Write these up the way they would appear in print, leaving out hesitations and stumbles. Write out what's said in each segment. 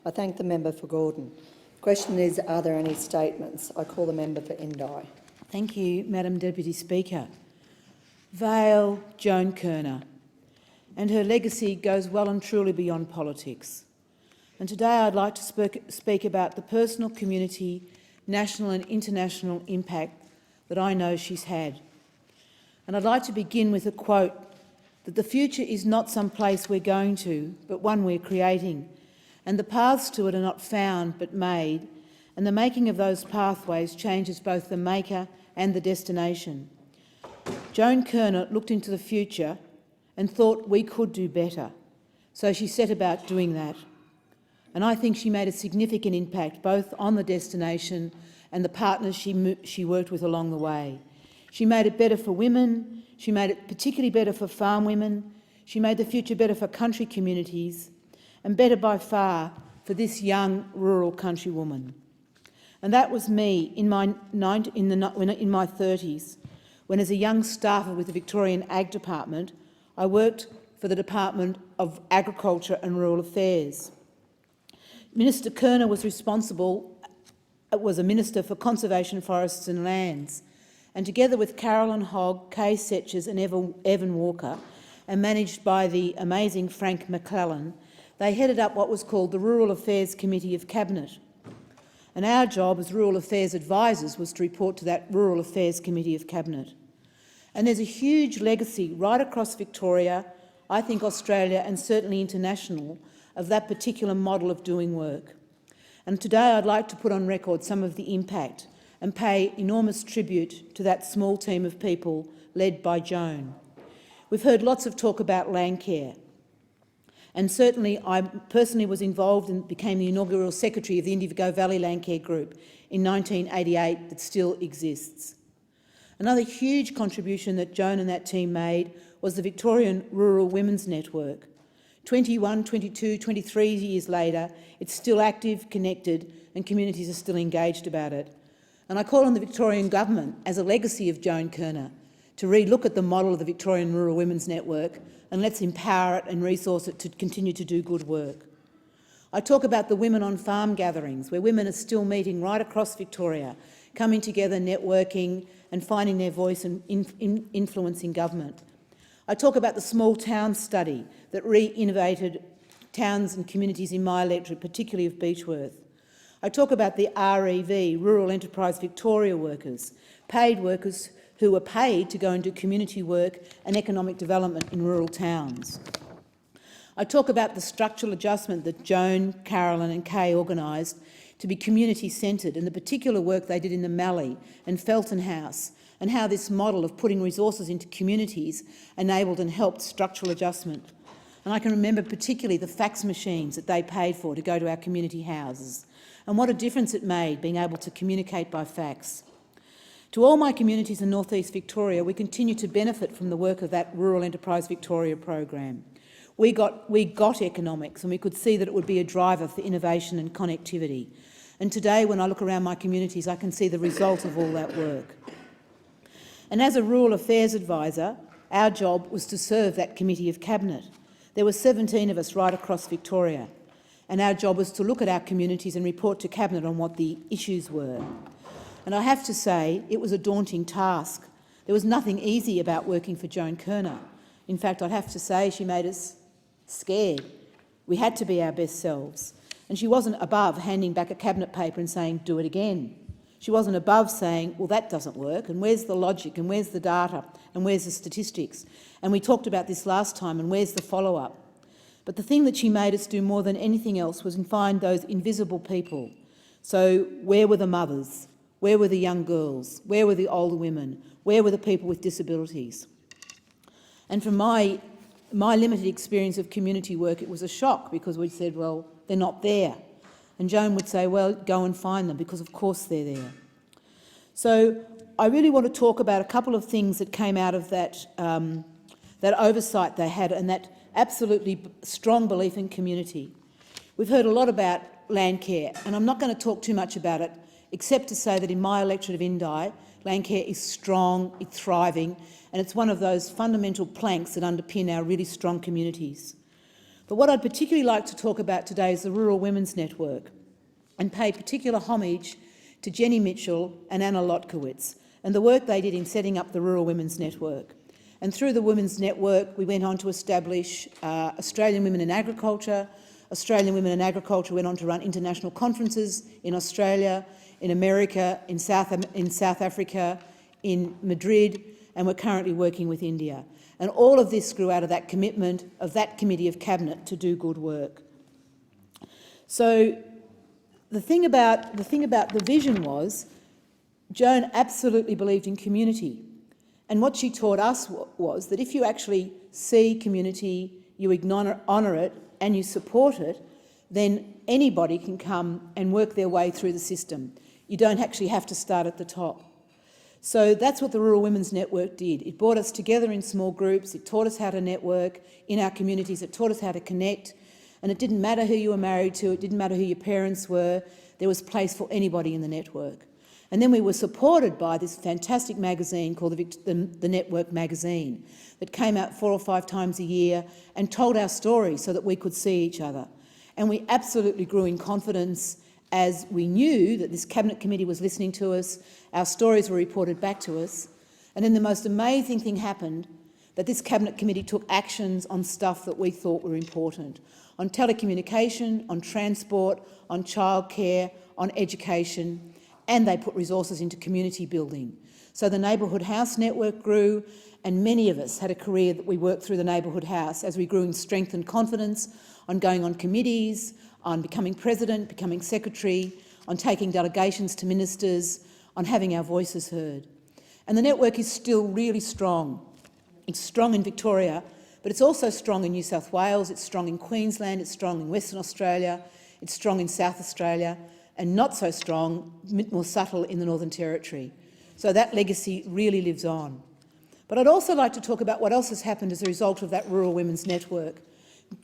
I thank the member for Gordon. The question is, are there any statements? I call the member for Indi. Thank you, Madam Deputy Speaker. Vale Joan Kirner, and her legacy goes well and truly beyond politics. And today I'd like to speak about the personal, community, national and international impact that I know she's had. And I'd like to begin with a quote that the future is not some place we're going to, but one we're creating. And the paths to it are not found but made, and the making of those pathways changes both the maker and the destination. Joan Kirner looked into the future and thought we could do better, so she set about doing that. And I think she made a significant impact both on the destination and the partners she worked with along the way. She made it better for women, she made it particularly better for farm women, she made the future better for country communities, and better by far for this young rural country woman. And that was me in my 30s, when as a young staffer with the Victorian Ag Department, I worked for the Department of Agriculture and Rural Affairs. Minister Kirner was a Minister for Conservation, Forests and Lands, and together with Carolyn Hogg, Kay Setchers and Evan Walker, and managed by the amazing Frank McClellan, they headed up what was called the Rural Affairs Committee of Cabinet. And our job as Rural Affairs advisors was to report to that Rural Affairs Committee of Cabinet. And there's a huge legacy right across Victoria, I think Australia and certainly international, of that particular model of doing work. And today I'd like to put on record some of the impact and pay enormous tribute to that small team of people led by Joan. We've heard lots of talk about land care. And certainly I personally was involved and became the inaugural secretary of the Indi Valley Land Care Group in 1988 that still exists. Another huge contribution that Joan and that team made was the Victorian Rural Women's Network. 21, 22, 23 years later, it's still active, connected, and communities are still engaged about it. And I call on the Victorian Government, as a legacy of Joan Kirner, to re-look at the model of the Victorian Rural Women's Network, and let's empower it and resource it to continue to do good work. I talk about the Women on Farm gatherings, where women are still meeting right across Victoria, coming together, networking and finding their voice and influencing government. I talk about the small town study that re-innovated towns and communities in my electorate, particularly of Beechworth. I talk about the REV, Rural Enterprise Victoria workers, paid workers who were paid to go and do community work and economic development in rural towns. I talk about the structural adjustment that Joan, Carolyn and Kay organised to be community-centred and the particular work they did in the Mallee and Felton House, and how this model of putting resources into communities enabled and helped structural adjustment. And I can remember particularly the fax machines that they paid for to go to our community houses, and what a difference it made being able to communicate by fax. To all my communities in North East Victoria, we continue to benefit from the work of that Rural Enterprise Victoria program. We got economics, and we could see that it would be a driver for innovation and connectivity. And today, when I look around my communities, I can see the result of all that work. And as a Rural Affairs advisor, our job was to serve that Committee of Cabinet. There were 17 of us right across Victoria, and our job was to look at our communities and report to Cabinet on what the issues were. And I have to say, it was a daunting task. There was nothing easy about working for Joan Kirner. In fact, I'd have to say she made us scared. We had to be our best selves. And she wasn't above handing back a cabinet paper and saying, do it again. She wasn't above saying, well, that doesn't work, and where's the logic, and where's the data, and where's the statistics? And we talked about this last time, and where's the follow-up? But the thing that she made us do more than anything else was find those invisible people. So where were the mothers? Where were the young girls? Where were the older women? Where were the people with disabilities? And from my limited experience of community work, it was a shock, because we said, well, they're not there. And Joan would say, well, go and find them, because of course they're there. So I really want to talk about a couple of things that came out of that, that oversight they had and that absolutely strong belief in community. We've heard a lot about land care, and I'm not going to talk too much about it, except to say that in my electorate of Indi, land care is strong, it's thriving, and it's one of those fundamental planks that underpin our really strong communities. But what I'd particularly like to talk about today is the Rural Women's Network, and pay particular homage to Jenny Mitchell and Anna Lotkowitz and the work they did in setting up the Rural Women's Network. And through the Women's Network, we went on to establish Australian Women in Agriculture. Australian Women in Agriculture went on to run international conferences in Australia, in America, in South Africa, in Madrid, and we're currently working with India. And all of this grew out of that commitment of that Committee of Cabinet to do good work. So the thing about the vision was Joan absolutely believed in community. And what she taught us was that if you actually see community, you honour it and you support it, then anybody can come and work their way through the system. You don't actually have to start at the top. So that's what the Rural Women's Network did. It brought us together in small groups, it taught us how to network in our communities, it taught us how to connect, and it didn't matter who you were married to, it didn't matter who your parents were, there was place for anybody in the network. And then we were supported by this fantastic magazine called the Network Magazine that came out 4 or 5 times a year and told our story so that we could see each other. And we absolutely grew in confidence as we knew that this Cabinet Committee was listening to us, our stories were reported back to us, and then the most amazing thing happened, that this Cabinet Committee took actions on stuff that we thought were important, on telecommunication, on transport, on childcare, on education, and they put resources into community building. So the Neighbourhood House Network grew, and many of us had a career that we worked through the Neighbourhood House as we grew in strength and confidence, on going on committees, on becoming president, becoming secretary, on taking delegations to ministers, on having our voices heard. And the network is still really strong. It's strong in Victoria, but it's also strong in New South Wales, it's strong in Queensland, it's strong in Western Australia, it's strong in South Australia, and not so strong, more subtle in the Northern Territory. So that legacy really lives on. But I'd also like to talk about what else has happened as a result of that Rural Women's Network,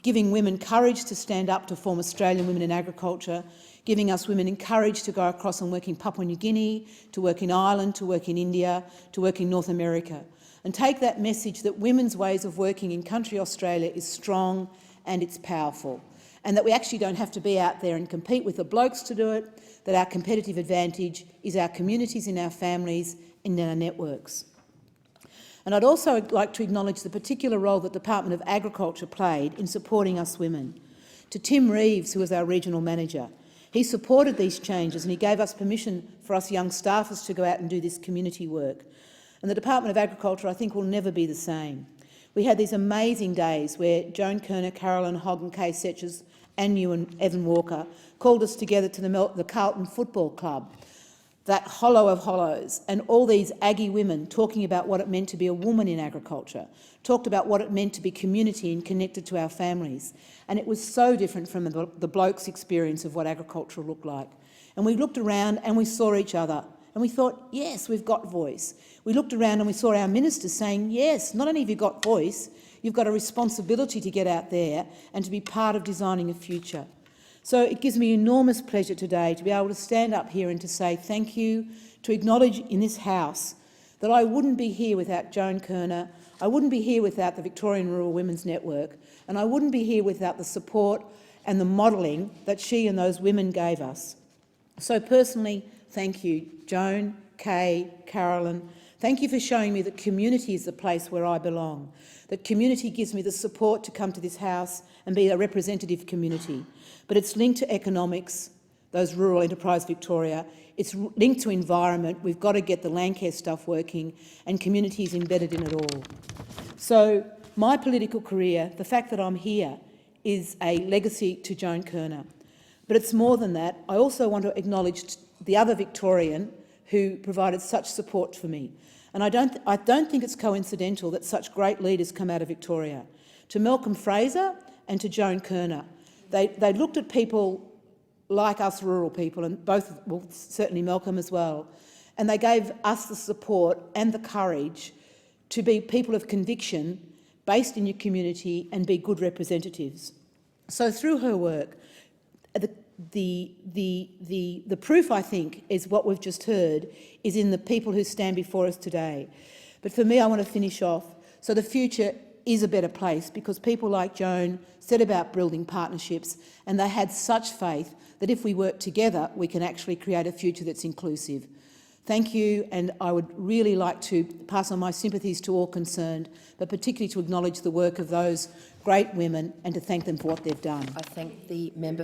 giving women courage to stand up to form Australian Women in Agriculture, giving us women courage to go across and work in Papua New Guinea, to work in Ireland, to work in India, to work in North America, and take that message that women's ways of working in country Australia is strong and it's powerful, and that we actually don't have to be out there and compete with the blokes to do it, that our competitive advantage is our communities and our families and our networks. And I'd also like to acknowledge the particular role that the Department of Agriculture played in supporting us women. To Tim Reeves, who was our regional manager, he supported these changes and he gave us permission for us young staffers to go out and do this community work. And the Department of Agriculture, I think, will never be the same. We had these amazing days where Joan Kirner, Carolyn Hogg and Kay Setches and you and Evan Walker called us together to the Carlton Football Club, that hollow of hollows, and all these Aggie women talking about what it meant to be a woman in agriculture, talked about what it meant to be community and connected to our families. And it was so different from the blokes' experience of what agriculture looked like. And we looked around and we saw each other and we thought, yes, we've got voice. We looked around and we saw our ministers saying, yes, not only have you got voice, you've got a responsibility to get out there and to be part of designing a future. So it gives me enormous pleasure today to be able to stand up here and to say thank you, to acknowledge in this House that I wouldn't be here without Joan Kirner, I wouldn't be here without the Victorian Rural Women's Network, and I wouldn't be here without the support and the modelling that she and those women gave us. So personally, thank you, Joan, Kay, Carolyn. Thank you for showing me that community is the place where I belong, that community gives me the support to come to this House and be a representative community. But it's linked to economics, those Rural Enterprise Victoria. It's linked to environment. We've got to get the land care stuff working, and community is embedded in it all. So my political career, the fact that I'm here, is a legacy to Joan Kirner. But it's more than that. I also want to acknowledge the other Victorian who provided such support for me. And I don't think it's coincidental that such great leaders come out of Victoria. To Malcolm Fraser and to Joan Kirner. They looked at people like us rural people, and both, well, certainly Malcolm as well, and they gave us the support and the courage to be people of conviction based in your community and be good representatives. So through her work, the proof, I think, is what we've just heard, is in the people who stand before us today. But for me, I want to finish off. So the future is a better place because people like Joan set about building partnerships, and they had such faith that if we work together, we can actually create a future that's inclusive. Thank you, and I would really like to pass on my sympathies to all concerned, but particularly to acknowledge the work of those great women and to thank them for what they've done. I thank the member